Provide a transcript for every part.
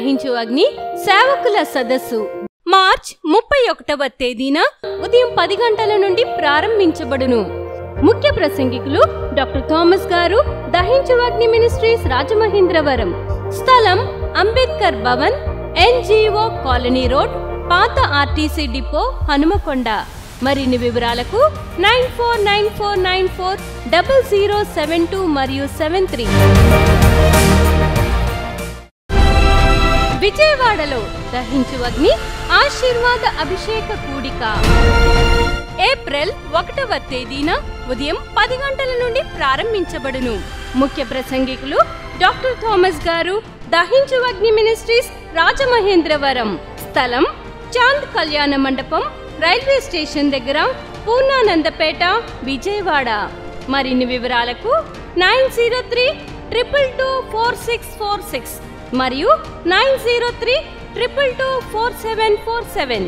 దహించు అగ్ని సేవకుల సదస్సు మార్చ్ 31వ తేదీన ఉదయం 10 గంటల నుండి ప్రారంభించబడును. ముఖ్య ప్రసంగికులు డాక్టర్ థామస్ గారు, దహించు అగ్ని మినిస్ట్రీస్ రాజమహేంద్రవరం. స్థలం Ambedkar Bhavan, NGO colony road, పాత RTC డిపో, హనుమకొండ. మరిన్ని వివరాలకు 9494940072 మరియు 73. విజయవాడలో దహించు అగ్ని ఆశీర్వాద అభిషేక కూడిక ఏప్రిల్ 1వ తేదీన ఉదయం 10 గంటల నుండి ప్రారంభించబడును. ముఖ్య ప్రసంగికులు డాక్టర్ థామస్ గారు, దహించు అగ్ని మినిస్ట్రీస్ రాజమహేంద్రవరం. స్థలం చాంద్ కళ్యాణ మండపం, రైల్వే స్టేషన్ దగ్గర, పూర్ణానందపేట, విజయవాడ. మరిన్ని వివరాలకు 9032224646 మరియు 9032224747.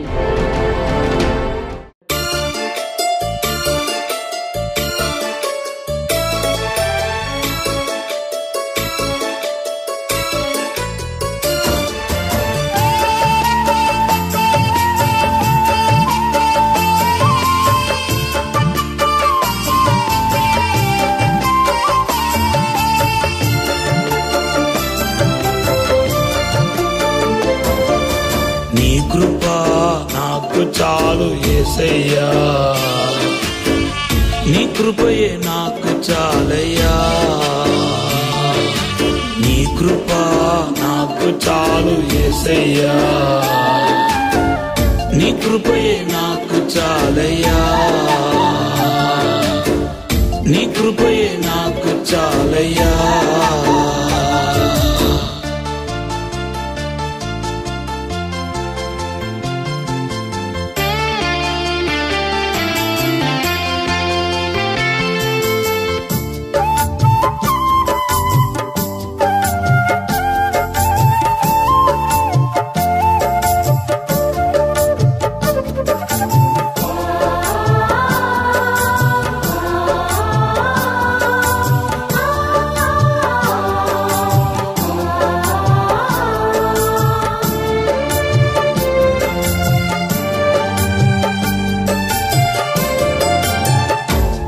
కృపా నాకు చాలు యేసయ్యా, నీ కృపయే నాకు చాలయ్యా. నీ కృపా నాకు చాలు యేసయ్యా, నీ కృపయే నాకు చాలయ్యా. నీ కృపయే నాకు చాలయ్యా.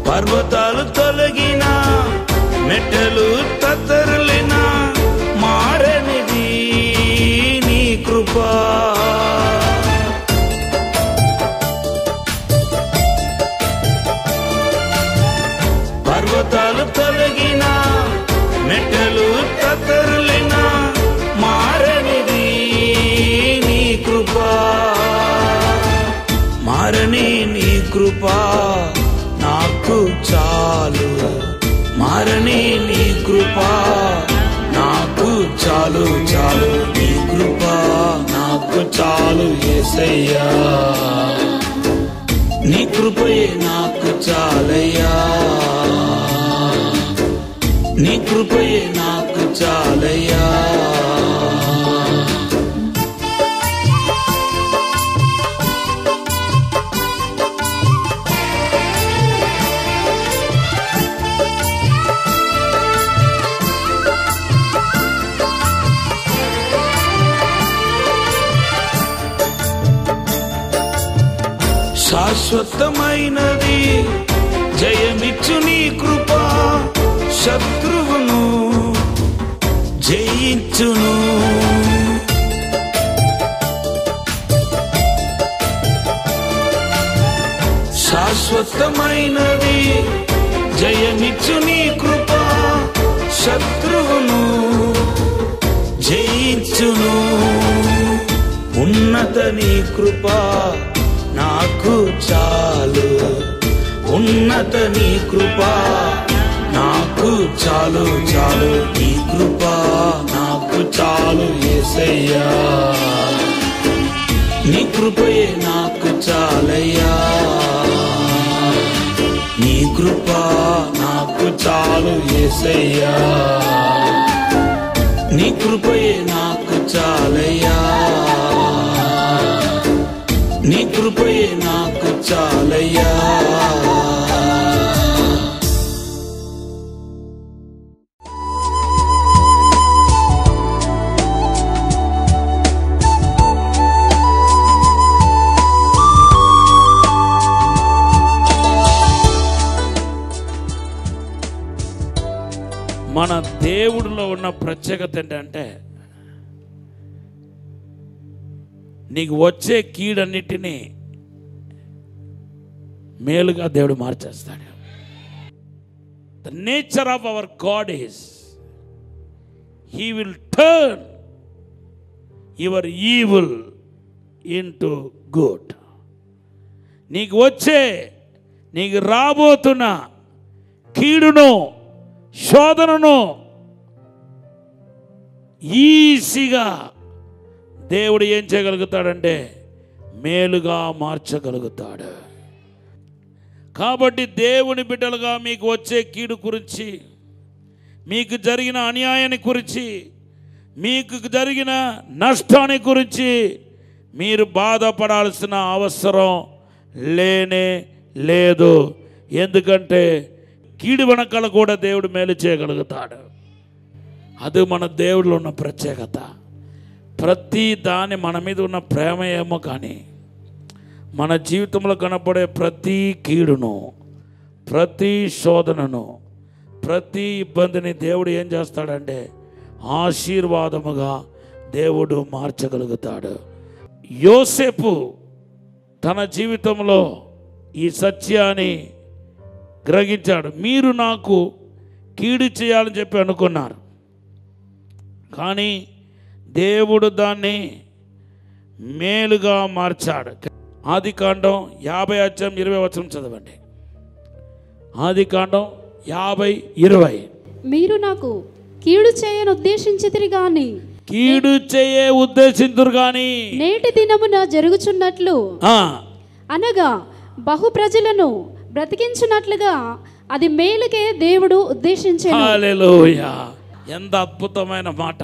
పర్వతాలు తొలగిన, మెట్టలు తత్తరలిన, మారనిది నీ కృపా. పర్వతాలు తొలగిన, మెట్టలు తత్తరలిన, మారనిది నీ కృపా. మారని నీ కృపా నాకు చాలు, మారని నీ కృపా నాకు చాలు చాలు. నీ కృపా నాకు చాలు యేసయ్యా, నీ కృపయే నాకు చాలయ్యా. నీ కృపయే నాకు చాలయ్యా. శాశ్వతమైనది జయమిచ్చు నీ కృపా, శత్రువును జయించును. శాశ్వతమైనది జయమిచ్చు నీ కృపా, శత్రువును జయించును. ఉన్నత నీ కృపా నాకు చాలు, ఉన్నత నీ కృపా నాకు చాలు చాలు. నీ కృపా నాకు చాలు యేసయ్యా, నీ కృపయే నాకు చాలయ్యా. నీ కృపా నాకు చాలు యేసయ్యా, నీ కృపయే నాకు చాలయ్యా. నీ కృపయే నాకు చాలయ్యా. దేవుడిలో ఉన్న ప్రత్యేకత ఏంటంటే నీకు వచ్చే కీడన్నిటినీ మేలుగా దేవుడు మార్చేస్తాడు. The nature of our God is he will turn your evil into good. నీకు రాబోతున్న కీడును, శోధనను ఈజీగా దేవుడు ఏం చేయగలుగుతాడంటే మేలుగా మార్చగలుగుతాడు. కాబట్టి దేవుని బిడ్డలుగా మీకు వచ్చే కీడు గురించి, మీకు జరిగిన అన్యాయాన్ని గురించి, మీకు జరిగిన నష్టాన్ని గురించి మీరు బాధపడాల్సిన అవసరం లేనే లేదు. ఎందుకంటే కీడు వెనకాల కూడా దేవుడు మేలు చేయగలుగుతాడు. అది మన దేవుడిలో ఉన్న ప్రత్యేకత. ప్రతి దాని మన మీద ఉన్న ప్రేమ ఏమో కానీ మన జీవితంలో కనపడే ప్రతి కీడును, ప్రతి శోధనను, ప్రతి ఇబ్బందిని దేవుడు ఏం చేస్తాడంటే ఆశీర్వాదముగా దేవుడు మార్చగలుగుతాడు. యోసేపు తన జీవితంలో ఈ సత్యాన్ని గ్రహించాడు. మీరు నాకు కీడు చేయాలని చెప్పి అనుకున్నారు, కానీ దేవుడు దాన్ని మేలుగా మార్చాడు. ఆదికాండం 50:20 చదవండి. ఆదికాండం 50:20. మీరు నాకు కీడు చేయను ఉద్దేశించితిరి గాని, కీడు చేయే ఉద్దేశింతురు గాని నేటి దినమున జరుగుచున్నట్లు అనగా బహు ప్రజలను బ్రతికించున్నట్లుగా అది మేలుకే దేవుడు ఉద్దేశించెను. హల్లెలూయా! ఎంత అద్భుతమైన మాట.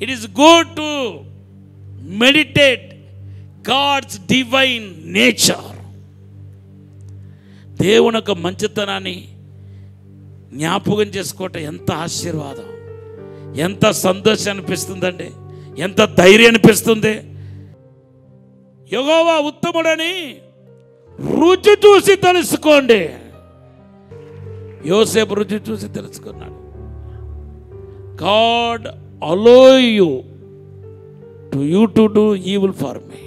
It is good to meditate God's divine nature. దేవుని యొక్క మంచితనాన్ని జ్ఞాపకం చేసుకోవటం ఎంత ఆశీర్వాదం, ఎంత సంతోషం అనిపిస్తుందండి, ఎంత ధైర్యం అనిపిస్తుంది. యెహోవా ఉత్తముడని రుచి చూసి తెలుసుకోండి. యోసేపు రుచి చూసి తెలుసుకున్నాడు. God allow you to do evil for me.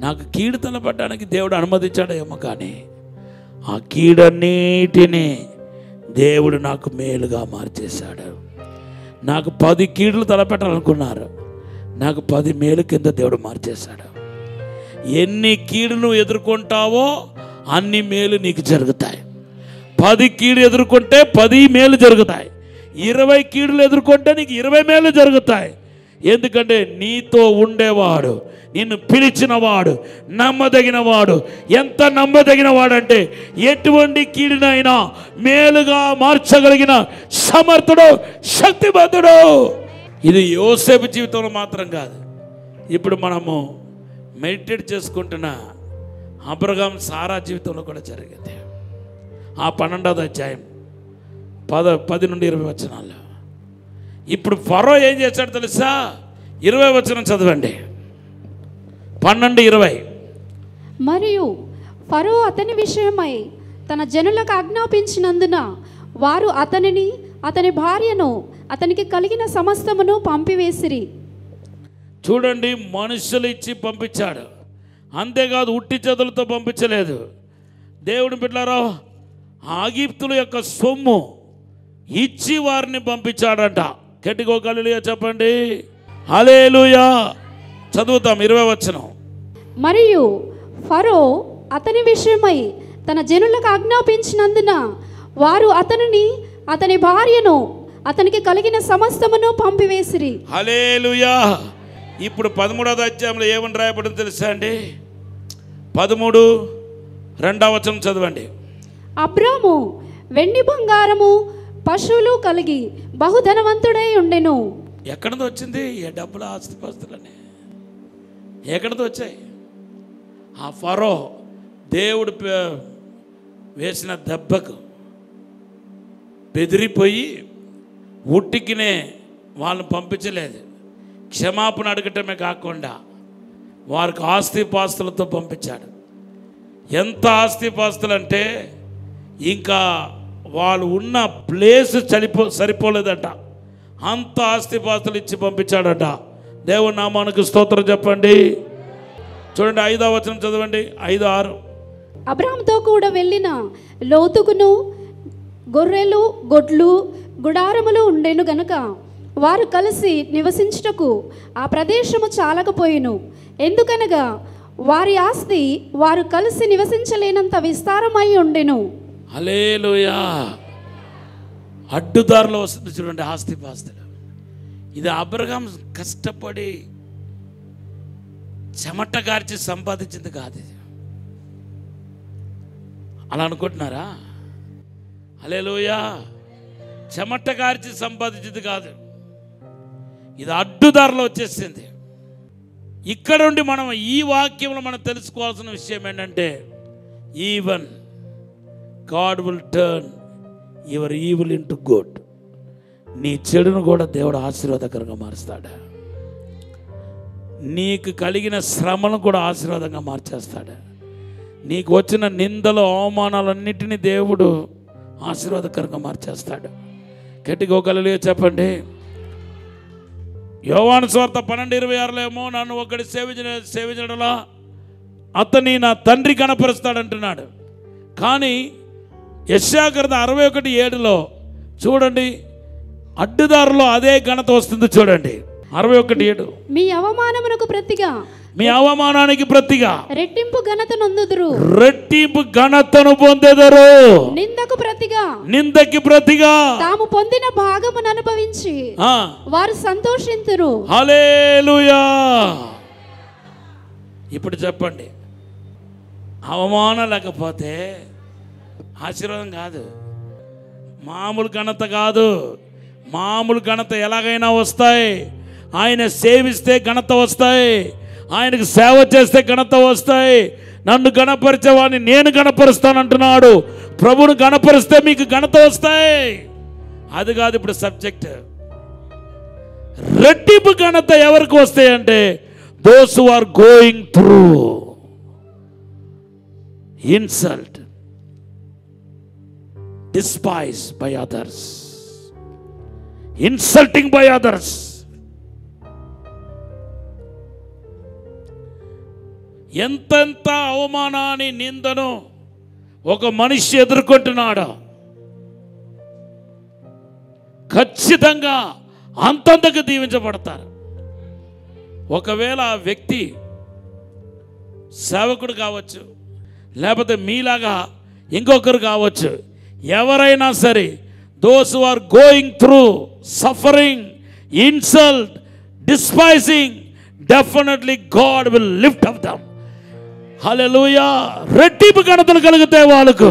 నాకు కీడు తలపడడానికి దేవుడు అనుమతించాడేమో, కానీ ఆ కీడన్నిటినీ దేవుడు నాకు మేలుగా మార్చేశాడు. నాకు 10 కీడులు తలపెట్టాలనుకున్నారు, నాకు 10 మేలు కింద దేవుడు మార్చేశాడు. ఎన్ని కీడును ఎదుర్కొంటావో అన్ని మేలు నీకు జరుగుతాయి. 10 కీడు ఎదుర్కొంటే 10 మేలు జరుగుతాయి. 20 కీడులు ఎదుర్కొంటే నీకు 20 మేలు జరుగుతాయి. ఎందుకంటే నీతో ఉండేవాడు, నిన్ను పిలిచినవాడు నమ్మదగినవాడు. ఎంత నమ్మదగినవాడంటే ఎటువంటి కీడునైనా మేలుగా మార్చగలిగిన సమర్థుడు, శక్తివంతుడు. ఇది యోసేపు జీవితంలో మాత్రం కాదు, ఇప్పుడు మనము మెడిటేట్ చేసుకుంటున్న అబ్రహాం సారా జీవితంలో కూడా జరిగింది. ఆ 12వ అధ్యాయం 10 నుండి 20 వచనాల్లో. ఇప్పుడు ఫరో ఏం చేశాడు తెలుసా? 20 వచనం చదవండి. 12:20. మరియు ఫరో అతని విషయమై తన జనులకు ఆజ్ఞాపించినందున వారు అతనిని, అతని భార్యను, అతనికి కలిగిన సమస్తమును పంపివేసిరి. చూడండి, మనుషులు ఇచ్చి పంపించాడు. అంతేకాదు ఉట్టి చేతులతో పంపించలేదు. దేవుని బిడ్డలారా, ఆగిప్తుల యొక్క సొమ్ము ఇచ్చి వారిని పంపించాడంట. గట్టిగా హల్లెలూయా చెప్పండి. హల్లెలూయా. చదువుతాం 20వ వచనం. మరియు ఫరో అతని విషయమై తన జనులకు ఆజ్ఞాపించినందున వారు అతనిని, అతని భార్యను, అతనికి కలిగిన సమస్తమును పంపివేసిరి. హల్లెలూయా. ఇప్పుడు 13వ అధ్యాయంలో ఏమని రాయబడింది తెలుసా అండి? 13:2 వచనం చదవండి. అబ్రాము వెండి బంగారము పశువులు కలిగి బహుధనవంతుడై ఉండెను. ఎక్కడితో వచ్చింది ఈ డబ్బుల ఆస్తిపాస్తులని? ఎక్కడితో వచ్చాయి? ఆ ఫరో దేవుడు వేసిన దెబ్బకు బెదిరిపోయి ఉట్టికినే వాళ్ళని పంపించలేదు. క్షమాపణ అడగటమే కాకుండా వారికి ఆస్తిపాస్తులతో పంపించాడు. ఎంత ఆస్తిపాస్తులు అంటే ఇంకా వాళ్ళు ఉన్న ప్లేస్ సరిపోలేదట, అంత ఆస్తిపాస్తులు ఇచ్చి పంపించాడట. దేవుని నామానికి స్తోత్రం చెప్పండి. చూడండి 5వ వచనం చదవండి, 5:6. అబ్రాహాముతో కూడా వెళ్ళిన లోతుకును గొర్రెలు గొడ్లు గుడారములు ఉండెను గనుక వారు కలిసి నివసించుటకు ఆ ప్రదేశము చాలకపోయెను. ఎందుకనగా వారి ఆస్తి వారు కలిసి నివసించలేనంత విస్తారమై ఉండెను. హల్లెలూయా. అడ్డుదారిలో వస్తుంది చూడండి ఆస్తిపాస్తులు. ఇది అబ్రహాం కష్టపడి చెమట గార్చి సంపాదించింది కాదు. ఇది అలా అనుకుంటున్నారా? హల్లెలూయా. చెమట గార్చి సంపాదించింది కాదు, ఇది అడ్డుదారిలో వచ్చేసింది. ఇక్కడ నుండి మనం ఈ వాక్యంలో మనం తెలుసుకోవాల్సిన విషయం ఏంటంటే, even God will turn your evil into good. నీ చెడును కూడా దేవుడు ఆశీర్వాదకరంగా మారుస్తాడు. నీకు కలిగిన శ్రమను కూడా ఆశీర్వాదంగా మార్చేస్తాడు. నీకు వచ్చిన నిందలు అవమానాలన్నిటినీ దేవుడు ఆశీర్వాదకరంగా మార్చేస్తాడు. గట్టిగా ఒక హల్లెలూయా చెప్పండి. యోహాను సువార్త 12:26 ఏమో, నన్ను ఒకటి సేవించడంలా అతన్ని నా తండ్రి కనపరుస్తాడంటున్నాడు. కానీ యెషయా గ్రంథం 61:7 చూడండి, అడ్డుదారులో అదే ఘనత వస్తుంది. చూడండి 61:7. మీ అవమానమునకు ప్రతిగా, మీ అవమానానికి ప్రతిగా రెట్టింపు ఘనత నొందుదురు, రెట్టింపు ఘనతను పొందెదరు. నిందకు ప్రతిగా, నిందకి ప్రతిగా తాము పొందిన భాగమును అనుభవించి వారు సంతోషింతురు. హల్లెలూయా. ఇప్పుడు చెప్పండి, అవమానం లేకపోతే ఆశీర్వాదం కాదు, మామూలు ఘనత కాదు. మామూలు ఘనత ఎలాగైనా వస్తాయి. ఆయన సేవిస్తే ఘనత వస్తాయి, ఆయనకు సేవ చేస్తే ఘనత వస్తాయి. నన్ను గణపరిచేవాడిని నేను గణపరుస్తానంటున్నాడు. ప్రభువును గణపరిస్తే మీకు ఘనత వస్తాయి. అది కాదు ఇప్పుడు సబ్జెక్ట్. రెట్టింపు ఘనత ఎవరికి వస్తాయంటే, those who are going through insult, despised by others, insulting by others. ఎంతెంత అవమానాన్ని నిందను ఒక మనిషి ఎదుర్కొంటున్నాడు, ఖచ్చితంగా అంతంతకు దీవించబడతారు. ఒకవేళ ఆ వ్యక్తి సేవకుడు కావచ్చు, లేకపోతే మీలాగా ఇంకొకరు కావచ్చు, ఎవరైనా సరే, those who are going through suffering, insult, despising, definitely God will lift up them. Hallelujah. రెట్టింపు ఘనతలు కలుగుతాయి, వాళ్ళకు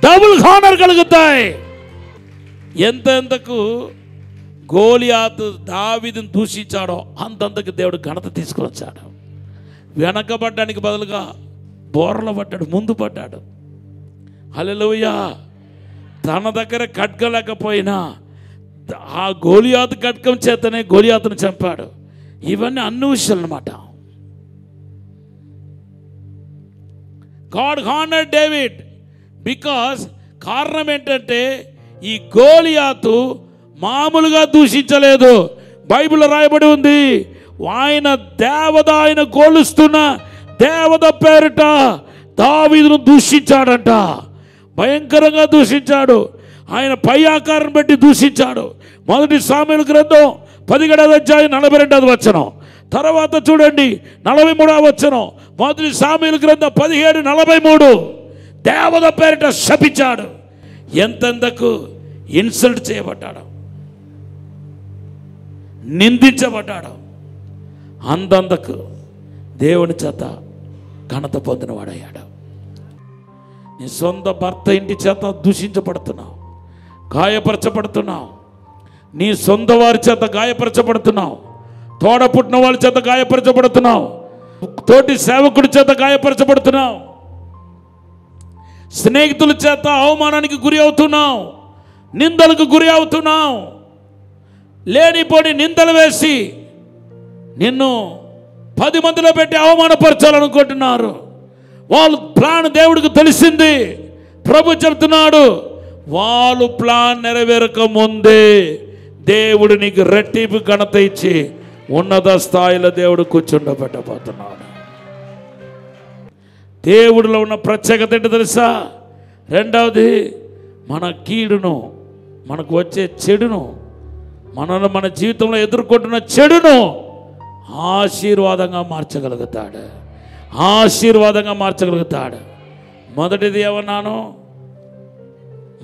డబుల్ హానర్ కలుగుతాయి. ఎంతెంతకు గోలియాతు దావీదును దూషించాడో అంతంతకు దేవుడు ఘనత తీసుకువచ్చాడు. వెనకబడ్డానికి బదులుగా బోర్ల పడ్డాడు, ముందు పడ్డాడు. హల్లెలూయా. తన దగ్గర ఖడ్గం లేకపోయినా ఆ గోలియాతు ఖడ్గం చేతనే గోలియాతును చంపాడు. ఇవన్నీ అన్ని విషయాలు అన్నమాట. గాడ్ హానర్డ్ డేవిడ్ బికాస్ కారణం ఏంటంటే, ఈ గోలియాతు మామూలుగా దూషించలేదు. బైబిల్లో రాయబడి ఉంది, ఆయన దేవత, ఆయన కోలుస్తున్న దేవత పేరిట దావీదును దూషించాడంట. భయంకరంగా దూషించాడు. ఆయన పై ఆకారం పెట్టి దూషించాడు. 1 సామెయేలు గ్రంథం 17వ అధ్యాయం 42వ వచనం. తర్వాత చూడండి 43వ వచనం. 1 సామెయేలు గ్రంథం 17:43. దేవత పేరిట శపించాడు. ఎంతెంతకు ఇన్సల్ట్ చేయబడ్డాడు, నిందించబడ్డాడు. అంతంతకు దేవుని చేత ఘనత పొందినవాడయ్యాడు. నీ సొంత భర్త ఇంటి చేత దూషించబడుతున్నావు, గాయపరచబడుతున్నావు. నీ సొంత వారి చేత గాయపరచబడుతున్నావు, తోడ పుట్టిన వాళ్ళ చేత గాయపరచబడుతున్నావు, తోటి సేవకుడి చేత గాయపరచబడుతున్నావు, స్నేహితుల చేత అవమానానికి గురి అవుతున్నావు, నిందలకు గురి అవుతున్నావు. లేనిపోని నిందలు వేసి నిన్ను 10 మందిలో పెట్టి అవమానపరచాలనుకుంటున్నారు. వాళ్ళ ప్లాన్ దేవుడికి తెలిసింది. ప్రభు చెప్తున్నాడు, వాళ్ళు ప్లాన్ నెరవేరక ముందే దేవుడు నీకు రెట్టింపు ఘనత ఇచ్చి ఉన్నత స్థాయిలో దేవుడు కూర్చుండబెట్టబోతున్నాడు. దేవుడిలో ఉన్న ప్రత్యేకత ఏంటో తెలుసా? రెండవది, మన కీడును, మనకు వచ్చే చెడును, మన జీవితంలో ఎదుర్కొంటున్న చెడును ఆశీర్వాదంగా మార్చగలుగుతాడు. ఆశీర్వాదంగా మార్చగలుగుతాడు. మొదటిది ఏమన్నాను?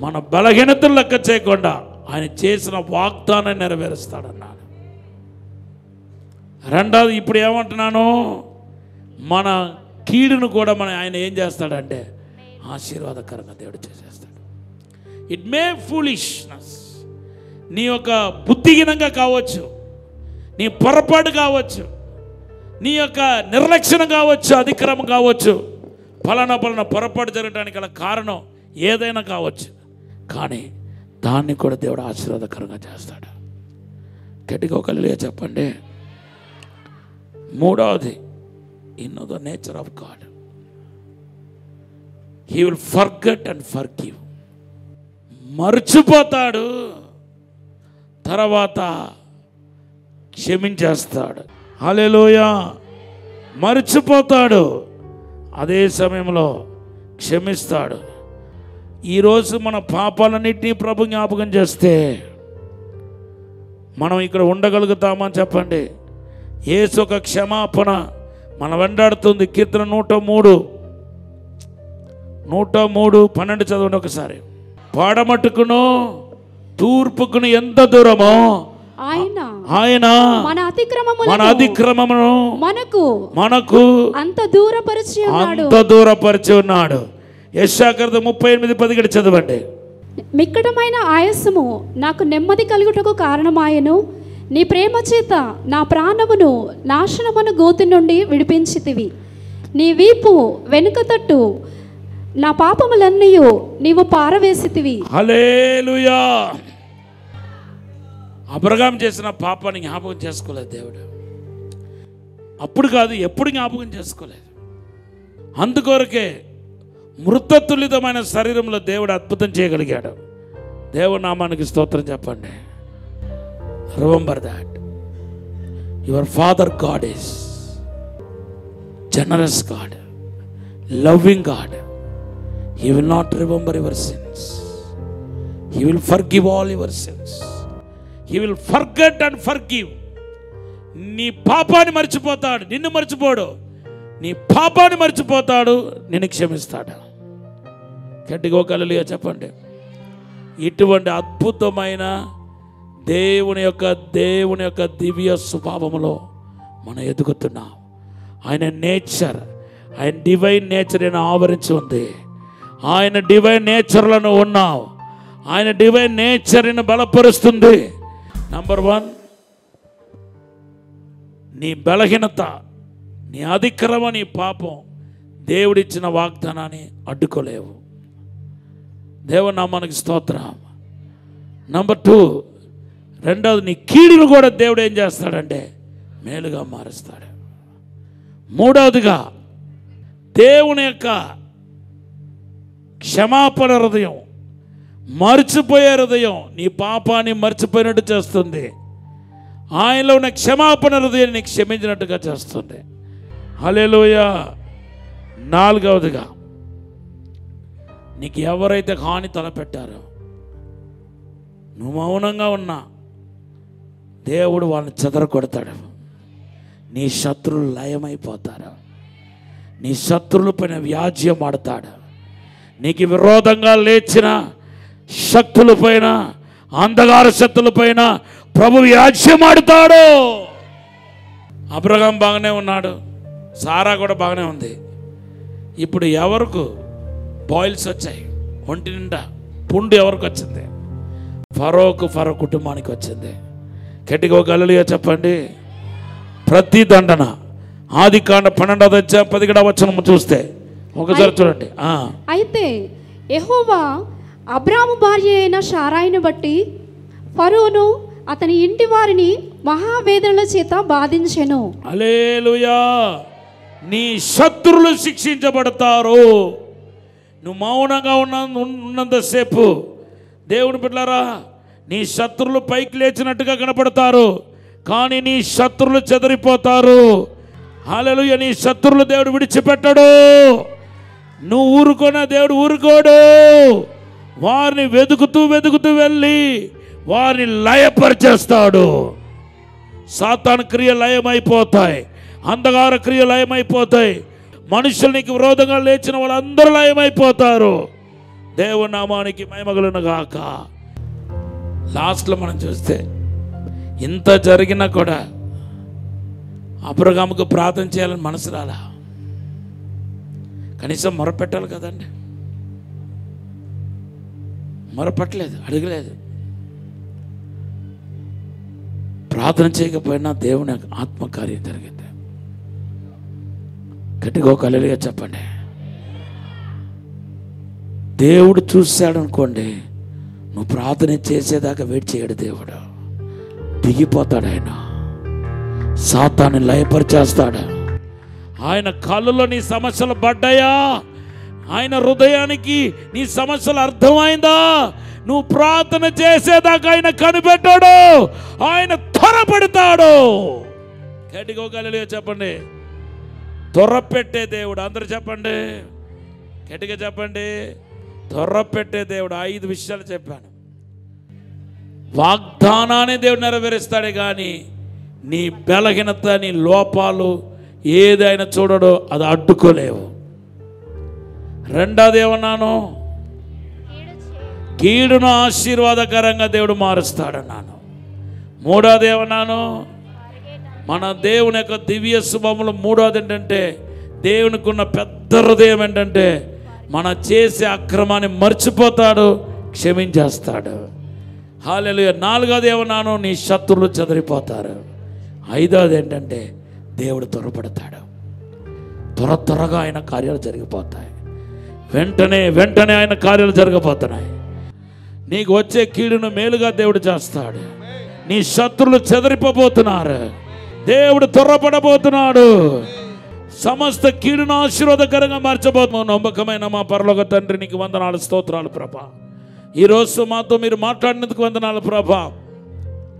మన బలహీనతలు లెక్క చేయకుండా ఆయన చేసిన వాగ్దానాన్ని నెరవేరుస్తాడన్నాను. రెండవది, ఇప్పుడు ఏమంటున్నాను? మన కీడును కూడా ఆయన ఏం చేస్తాడంటే ఆశీర్వాదకరంగా దేవుడు చేసేస్తాడు. ఇట్ మే ఫూలిష్నెస్, నీ యొక్క బుద్ధిహీనంగా కావచ్చు, నీ పొరపాటు కావచ్చు, నీ యొక్క నిర్లక్ష్యం కావచ్చు, అతిక్రమం కావచ్చు, ఫలానా పొరపాటు జరగడానికి గల కారణం ఏదైనా కావచ్చు, కానీ దాన్ని కూడా దేవుడు ఆశీర్వాదకరంగా చేస్తాడు. గట్టిగా ఒక హల్లెలూయా చెప్పండి. మూడవది, in the nature of God, he will forget and forgive. మర్చిపోతాడు, తర్వాత క్షమించేస్తాడు. హల్లెలూయా. మర్చిపోతాడు, అదే సమయంలో క్షమిస్తాడు. ఈరోజు మన పాపాలన్నింటినీ ప్రభు జ్ఞాపకం చేస్తే మనం ఇక్కడ ఉండగలుగుతామని చెప్పండి. యేసు ఒక క్షమాపణ మన వెంటాడుతుంది. కీర్తన 103:12 చదవండి ఒకసారి. పడమటుకును తూర్పుకును ఎంత దూరమో ఆయన మన అతిక్రమమును మనకు అంత దూరపరిచి ఉన్నాడు. యెషయా 38:17 చదవండి. మిక్కటమైన ఆయాసము నాకు నెమ్మది కలుగుటకు కారణమాయెను. నీ ప్రేమ చేత నా ప్రాణమును నాశనమును గోతి నుండి విడిపించితివి. నీ వీపు వెనుక తట్టు నా పాపములన్నీ నీవు పారవేసితివి. హల్లెలూయా. అబ్రహాము చేసిన పాపాన్ని జ్ఞాపకం చేసుకోలేదు దేవుడు. అప్పుడు కాదు, ఎప్పుడు జ్ఞాపకం చేసుకోలేదు. అందుకొరకే మృతతుల్యమైన శరీరంలో దేవుడు అద్భుతం చేయగలిగాడు. దేవుడి నామానికి స్తోత్రం చెప్పండి. Remember that your father God is generous God, loving God. He will not remember your sins. He will forgive all your sins. He will forget and forgive. నీ పాపాన్ని మర్చిపోతాడు, నిన్ను మర్చిపోడు. నీ పాపాన్ని మర్చిపోతాడు, నిన్ను క్షమిస్తాడు. గట్టిగా ఒక హల్లెలూయా చెప్పండి. ఇటువంటి అద్భుతమైన దేవుని యొక్క దివ్య స్వభావములో మనం ఎదుగుతున్నాం. ఆయన నేచర్, ఆయన డివైన్ నేచర్ ఆయన ఆవరించి ఉంది. ఆయన డివైన్ నేచర్లను ఉన్నావు. ఆయన డివైన్ నేచర్ని బలపరుస్తుంది. నంబర్ 1, నీ బలహీనత, నీ అతిక్రమం, నీ పాపం దేవుడిచ్చిన వాగ్దానాన్ని అడ్డుకోలేవు. దేవుని నామానికి స్తోత్రం. నంబర్ 2, రెండవది, నీ కీడును కూడా దేవుడు ఏం చేస్తాడంటే మేలుగా మారుస్తాడు. మూడవదిగా, దేవుని యొక్క క్షమాపణ హృదయం, మర్చిపోయే హృదయం నీ పాపాన్ని మర్చిపోయినట్టు చేస్తుంది. ఆయనలో ఉన్న క్షమాపణ హృదయాన్ని నీకు క్షమించినట్టుగా చేస్తుంది. హల్లెలూయా. నాలుగవదిగా, నీకు ఎవరైతే హాని తలపెట్టారో నువ్వు మౌనంగా ఉన్నా దేవుడు వాళ్ళని చెదరగొడతాడు. నీ శత్రువులు లయమైపోతారు. నీ శత్రువుల పైన వ్యాజ్యం ఆడతాడు. నీకు విరోధంగా లేచిన శక్తుల పైన, అంధకార శక్తుల పైన ప్రభు వ్యాజ్యం ఆడుతాడు. అబ్రహాం బాగానే ఉన్నాడు, సారా కూడా బాగానే ఉంది. ఇప్పుడు ఎవరికి బాయిల్స్ వచ్చాయి, ఒంటి నిండా పుండు ఎవరికి వచ్చింది? ఫరో కుటుంబానికి వచ్చింది. గట్టిగా ఒక హల్లెలూయా చెప్పండి. ప్రతి దండన ఆదికాండ 12:17 చూస్తే ఒకసారి చూడండి. అయితే యెహోవా అబ్రాము భార్య అయిన శారాయిని బట్టి ఫరోను అతని ఇంటి వారిని మహావేదనల చేత బాధించెను. హల్లెలూయా. నీ శత్రువులు శిక్షించబడతారు. నువ్వు మౌనంగా ఉన్నంతసేపు దేవుని బిడ్డలారా, నీ శత్రువులు పైకి లేచినట్టుగా కనపడతారు, కానీ నీ శత్రువులు చెదరిపోతారు. హల్లెలూయా. నీ శత్రువులు దేవుడు విడిచిపెట్టడు. నువ్వు ఊరుకున్న దేవుడు ఊరుకోడు. వారిని వెతుకుతూ వెళ్ళి వారిని లయపరిచేస్తాడు. సాతాను క్రియ లయమైపోతాయి, అంధకార క్రియ లయమైపోతాయి. మనుషులకి విరోధంగా లేచిన వాళ్ళందరూ లయమైపోతారు. దేవుని నామానికి మహిమ కలుగును గాక. లాస్ట్లో మనం చూస్తే ఇంత జరిగినా కూడా అబ్రహాముకు ప్రార్థన చేయాలని మనసు రాలా. కనీసం మొరపెట్టాలి కదండి. మొరపెట్టలేదు, అడగలేదు. ప్రార్థన చేయకపోయినా దేవుని ఆత్మకార్యం జరిగింది. గట్టిగా ఒక హల్లెలూయా చెప్పండి. దేవుడు చూశాడు అనుకోండి, నువ్వు ప్రార్థన చేసేదాకా వెయిట్ చేయడు. దేవుడు దిగిపోతాడు. ఆయన సాతాన్ని లయపరిచేస్తాడు. ఆయన కళ్ళలో నీ సమస్యలు పడ్డాయా? ఆయన హృదయానికి నీ సమస్యలు అర్థమైందా? నువ్వు ప్రార్థన చేసేదాకా ఆయన కనిపెట్టాడు, ఆయన త్వరపడతాడు. గట్టిగా ఒక హల్లెలూయా చెప్పండి. త్వరపెట్టే దేవుడు. అందరూ చెప్పండి, గట్టిగా చెప్పండి. త్వరపెట్టే దేవుడు. 5 విషయాలు చెప్పాను. వాగ్దానాన్ని దేవుడు నెరవేరుస్తాడే కానీ నీ బలహీనత, నీ లోపాలు ఏదైనా చూడడో అది అడ్డుకోలేవు. రెండోది ఏమన్నాను? కీడును ఆశీర్వాదకరంగా దేవుడు మారుస్తాడన్నాను. మూడోది ఏమన్నాను? మన దేవుని యొక్క దివ్య శుభములు. మూడోది ఏంటంటే, దేవునికి ఉన్న పెద్ద హృదయం ఏంటంటే, మన చేసే అక్రమాన్ని మర్చిపోతాడు, క్షమించేస్తాడు. హల్లెలూయా. నాలుగోది ఏమన్నాను? నీ శత్రువులు చెదిరిపోతారు. ఐదోది ఏంటంటే, దేవుడు త్వరపడతాడు. త్వరగా ఆయన కార్యాలు జరిగిపోతాయి. వెంటనే ఆయన కార్యాలు జరగబోతున్నాయి. నీకు వచ్చే కీడును మేలుగా దేవుడు చేస్తాడు. నీ శత్రువులు చెదిరిపోబోతున్నారు. దేవుడు త్వరపడబోతున్నాడు. సమస్త కీడును ఆశీర్వాదకరంగా మార్చబోతున్నావు. నమ్మకమైన మా పరలోక తండ్రి, నీకు వందనాలు, స్తోత్రాలు ప్రభా. ఈరోజు మాతో మీరు మాట్లాడినందుకు వందనాలు ప్రభా.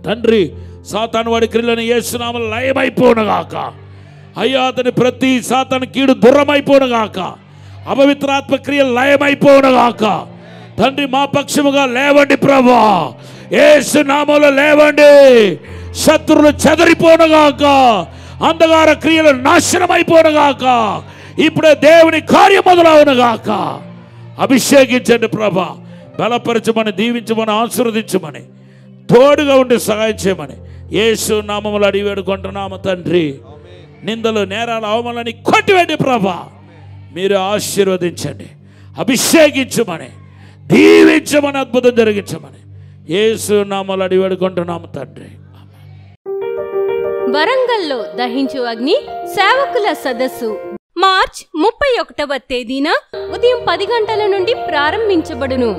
తండ్రి, సాతాను వాడి క్రియలను యేసు నామములో లయమైపోనుగాక. అయ్యా, అతని ప్రతి సాతాను కీడు దూరమైపోనుగాక. అపవిత్రాత్మ క్రియలు లయమైపోనుగాక. తండ్రి, మా పక్షముగా లేవండి ప్రభా. యేసు నామములో లేవండి. శత్రువులు చెదరిపోనుగాక. అంధకార క్రియలు నాశనమైపోనుగాక. ఇప్పుడే దేవుని కార్యం మొదలవునుగాక. అభిషేకించండి ప్రభా. బలపరచమని, దీవించమని, ఆశీర్వదించమని, తోడుగా ఉండి సహాయం చేయమని యేసు నామములో అడిగి వేడుకుంటున్నాము తండ్రి. నిందలు, నేరాలు, అవమానాన్ని కొట్టివేండి ప్రభా. మీరు ఆశీర్వదించండి, అభిషేకించమని, దీవించమని, అద్భుతం జరిగించమని యేసు నామములో అడిగి వేడుకుంటున్నాము తండ్రి. వరంగల్లో దహించు అగ్ని సేవకుల సదస్సు మార్చ్ 31వ తేదీన ఉదయం 10 గంటల నుండి ప్రారంభించబడును.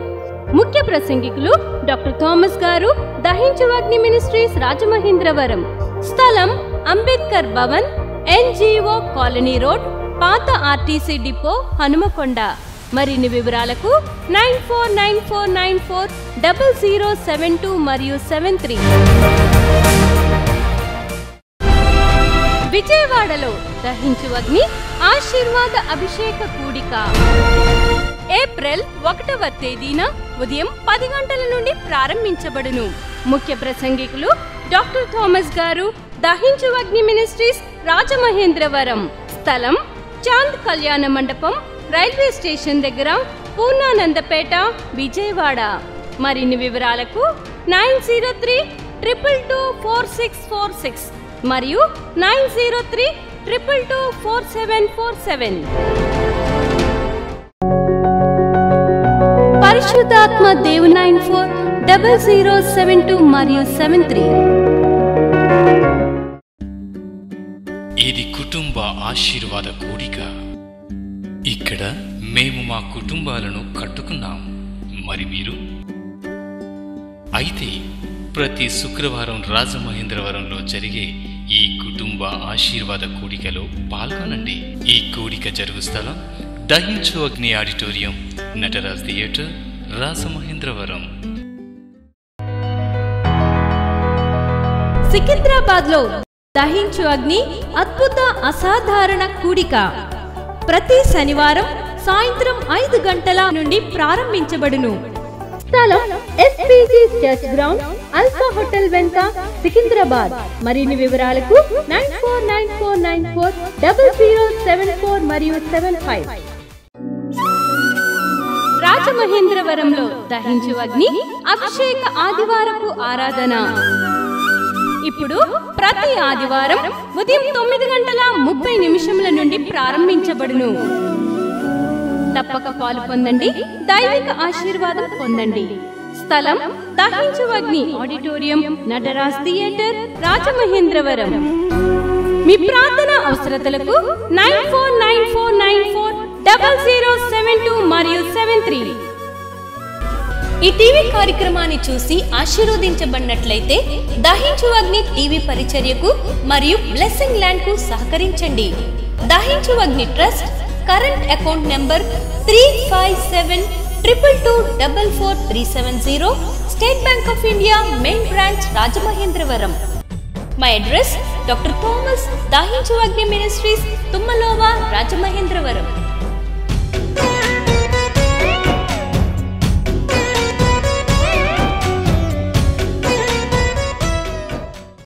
ముఖ్య ప్రసంగికులు డాక్టర్ థామస్ గారు, దహించు అగ్ని మినిస్ట్రీస్, రాజమహేంద్రవరం. స్థలం Ambedkar Bhavan, NGO colony road, పాత RTC డిపో, హనుమకొండ. మరిన్ని వివరాలకు 9494940072 మరియు 73. విజయవాడలో దహించు అగ్ని ఆశీర్వాద అభిషేక కూడిక ఏప్రిల్ 1వ తేదీన ఉదయం 10 గంటల నుండి ప్రారంభించబడును. ముఖ్య ప్రసంగికులు డాక్టర్ థామస్ గారు, దహించు అగ్ని మినిస్ట్రీస్, రాజమహేంద్రవరం. స్థలం చాంద్ కళ్యాణ మండపం, రైల్వే స్టేషన్ దగ్గర, పూర్ణానందపేట, విజయవాడ. మరిన్ని వివరాలకు 9032224646 మరియు 9032224747. పరిశుద్ధాత్మ దేవుని 940072 మరియు 73. ఇది కుటుంబ ఆశీర్వాద కూడిక. ఇక్కడ మేము మా కుటుంబాలను కట్టుకున్నాం. మరి మీరు? అయితే ప్రతి శుక్రవారం రాజమహేంద్రవరంలో జరిగే ఈ కుటుంబ ఆశీర్వాద కూడికలో పాల్గొనండి. ఈ కూడిక జరుగు స్థలం దహించు అగ్ని ఆడిటోరియం, నటరాజ్ థియేటర్, రాజమహేంద్రవరం. సికింద్రాబాద్ లో దహించు అగ్ని అద్భుత అసాధారణ కూడిక ప్రతి శనివారం సాయంత్రం 5 గంటల నుండి ప్రారంభించబడును. స్థలం SPG church ground, alpha hotel వెనుక, సికింద్రాబాద్. మరిన్ని వివరాలకు 9494940074 మరియు 75. రాజమహేంద్రవరంలో దహించు అగ్ని అభిషేక ఆదివారపు ఆరాధన ఇప్పుడు ప్రతి ఆదివారం ఉదయం 9:30 నుండి ప్రారంభించబడును. తప్పక పాలు పొందండి, దైవిక ఆశీర్వాదం పొందండి. స్థలం దహించు అగ్ని ఆడిటోరియం, నటరాజ్ థియేటర్, రాజమహేంద్రవరం. మీ ప్రార్థన అవసరతలకు 9494940072 మరియు 73. ఈ టీవీ కార్యక్రమాన్ని చూసి ఆశీర్వదించబడినట్లయితే దహించు అగ్ని టీవీ పరిచర్యకు మరియు బ్లెస్సింగ్ ల్యాండ్ కు సహకరించండి. దహించు అగ్ని trust current account number 357222444370, State Bank of India main branch, Rajamahendravaram. My address doctor Thomas దహించు అగ్ని మినిస్ట్రీస్, తుమ్మలోవా, రాజమహేంద్రవరం.